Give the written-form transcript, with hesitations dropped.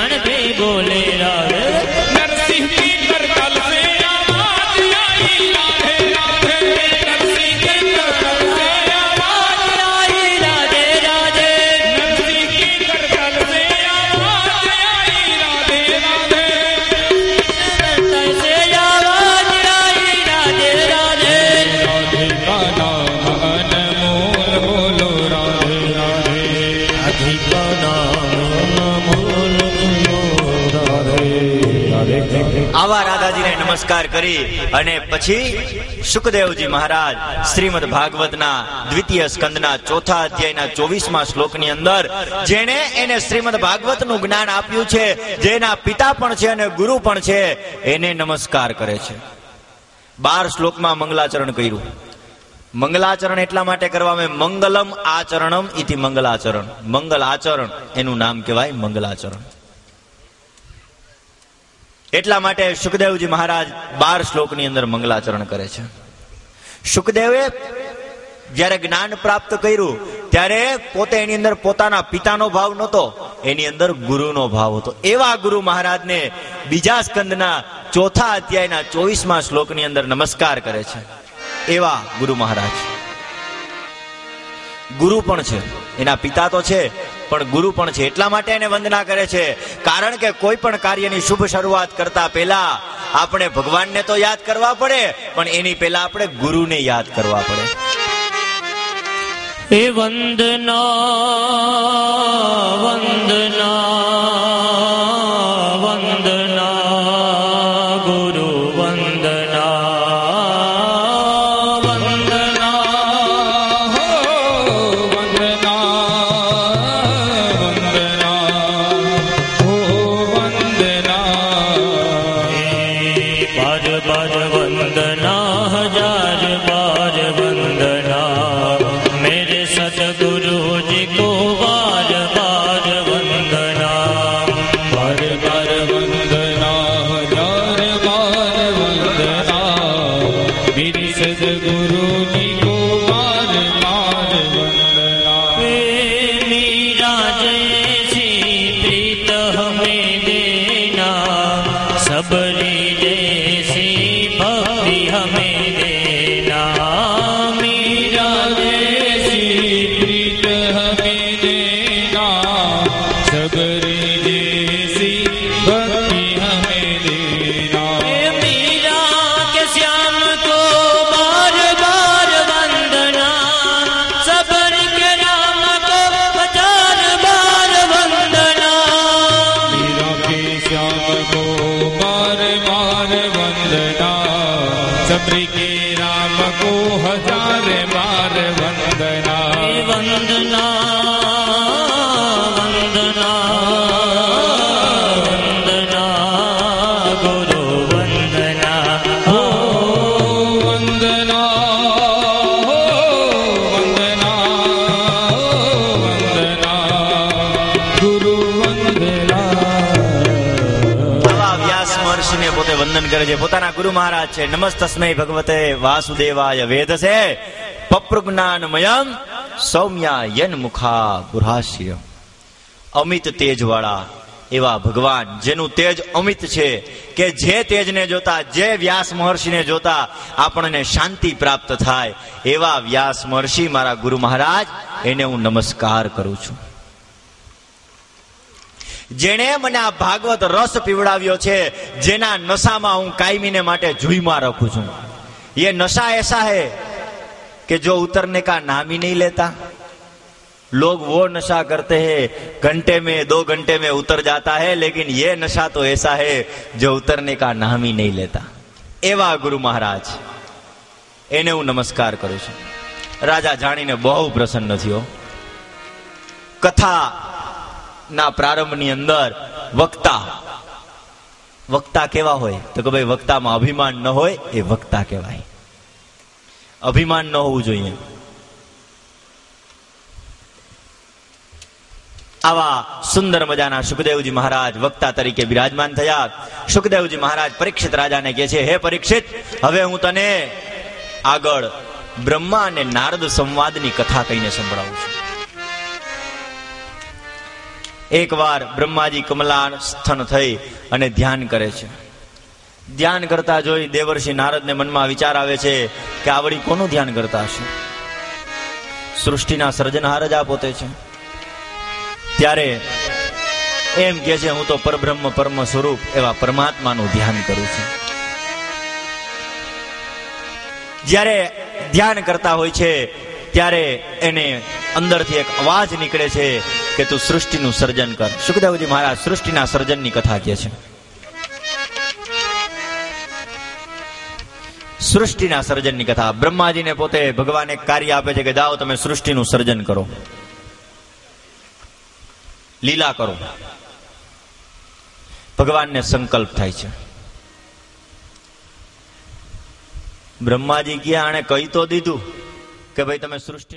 क्षण भी बोले राधे। नरसिंह की करतल से आवाज आई राधे राधे। नरसिंह की करतल से आवाज आई राधे राधे। नरसिंह की करतल से आवाज आई राधे राधे। से आवाज आई राधे राधे। राधे का नाम अनमोल बोलो राधे राधे। राधे का नाम अनमोल बोलो राधे राधे। આવા રાધાજીને નમસ્કાર કરી અને પછી શુકદેવજી મહારાજ શ્રીમદ ભાગવતના દ્વિતીય સ્કંદના ચોથા અધ્યાયના 24મા શ્લોકની અંદર જેણે એને શ્રીમદ ભાગવતનું જ્ઞાન આપ્યું છે, જેના પિતા પણ છે અને ગુરુ પણ છે, એને નમસ્કાર કરે છે. 12 શ્લોકમાં મંગલાચરણ કર્યું. મંગલાચરણ એટલા માટે કરવામાં મંગલમ આચરણમ ઇતિ મંગલાચરણ. મંગલ આચરણ એનું નામ કહેવાય મંગલાચરણ. એટલા માટે શુકદેવજી મહારાજ 12 શ્લોકની અંદર મંગલાચરણ કરે છે. શુકદેવે જ્યારે જ્ઞાન પ્રાપ્ત કર્યું ત્યારે પોતે એની અંદર પોતાના પિતાનો ભાવ નહોતો, એની અંદર ગુરુનો ભાવ હતો. એવા ગુરુ મહારાજને બીજા સ્કંદના ચોથા અધ્યાયના 24મા શ્લોકની અંદર નમસ્કાર કરે છે. એવા ગુરુ મહારાજ ગુરુ પણ છે, એના પિતા તો છે પણ ગુરુ પણ છે. એટલા માટે એને વંદના કરે છે, કારણ કે કોઈ પણ કાર્યની શુભ શરૂઆત કરતા પહેલા આપણે ભગવાનને તો યાદ કરવા પડે, પણ એની પહેલા આપણે ગુરુને યાદ કરવા પડે. हे वंदना वंदना वंदना गुरु वंदना वंदना हो वंदना वंदना हो वंदना। बार बार वंदना हजार बार वंदना मेरे सतगुरु जी को बार बार वंदना। बार बार वंदना हजार बार वंदना मेरे सद्गुरु जी को बार बार वंदना। मीरा जैसी प्रीत हमें देना, सबरी जैसी भक्ति हमें देना। मीरा जैसी प्रीत हमें देना, सबरी जैसी भक्ति हमें देना। मीरा के श्याम को बार बार वंदना, सबर के राम को हजार बार वंदना। मीरा के श्याम को बार बार वंदना, सबरी के राम को हजार बार वंदना। वंदना वंदना वंदना गुरु वंदना हो वंदना हो वंदना हो वंदना गुरु वंदना। આવા વ્યાસ મહર્ષિને પોતે વંદન કરે છે, પોતાના ગુરુ મહારાજ છે. નમસ્તસ્મૈ ભગવતે વાસુદેવાય વેદસે પપ્રજ્ઞાનમયમ સૌમ્યા યન મુખા ગુરહાસ્ય. અમિત તેજ વાળા એવા ભગવાન, જેનું તેજ અમિત છે, કે જે તેજને જોતા, જે વ્યાસ મહર્ષિને જોતા આપણને શાંતિ પ્રાપ્ત થાય, એવા વ્યાસ મહર્ષિ મારા ગુરુ મહારાજ, એને હું નમસ્કાર કરું છું. જેણે મને આ ભાગવત રસ પીવડાવ્યો છે, જેના નશામાં હું કાયમીને માટે જુઈમાં રાખું છું. ये नशा ऐसा है कि जो उतरने का नाम ही नहीं लेता. लोग वो नशा करते हैं घंटे में 2 घंटे में उतर जाता है, लेकिन ये नशा तो ऐसा है जो उतरने का नाम ही नहीं लेता. एवा गुरु महाराज, એને હું નમસ્કાર કરું છું. રાજા જાણીને બહુ પ્રસન્ન થયો. કથા ના પ્રારંભની અંદર વક્તા કેવા હોય તો કે ભાઈ વક્તામાં અભિમાન ન હોય એ વક્તા કહેવાય. અભિમાન ન હોવું જોઈએ. આવા સુંદર મજાના સુખદેવજી મહારાજ વક્તા તરીકે બિરાજમાન થયા. સુખદેવજી મહારાજ પરીક્ષિત રાજાને કહે છે, હે પરીક્ષિત, હવે હું તને આગળ બ્રહ્મા અને નારદ સંવાદની કથા કહીને સંભળાવું છું. એકવાર બ્રહ્માજી કમલાસ્થન થઈ અને ધ્યાન કરે છે. ધ્યાન કરતા જોઈ દેવર્ષિ નારદને મનમાં વિચાર આવે છે કે આવડી કોનું ધ્યાન કરતા હશે? સૃષ્ટિના સર્જનહાર જ આ પોતે છે. ત્યારે એમ કે છે, હું તો પરબ્રહ્મ પરમ સ્વરૂપ એવા પરમાત્માનું ધ્યાન કરું છું. જ્યારે ધ્યાન કરતા હોય છે ત્યારે એને અંદરથી એક અવાજ નીકળે છે કે તું સૃષ્ટિનું સર્જન કર. સુખદેવજી મહારાજ સૃષ્ટિના સર્જનની કથા કહે છે. સૃષ્ટિના સર્જનની કથા. બ્રહ્માજીને પોતે ભગવાન એક કાર્ય આપે છે કે જાઓ તમે સૃષ્ટિનું સર્જન કરો, લીલા કરો. ભગવાનને સંકલ્પ થાય છે. બ્રહ્માજી ક્યાં આણે કહી તો દીધું કે ભાઈ તમે સૃષ્ટિ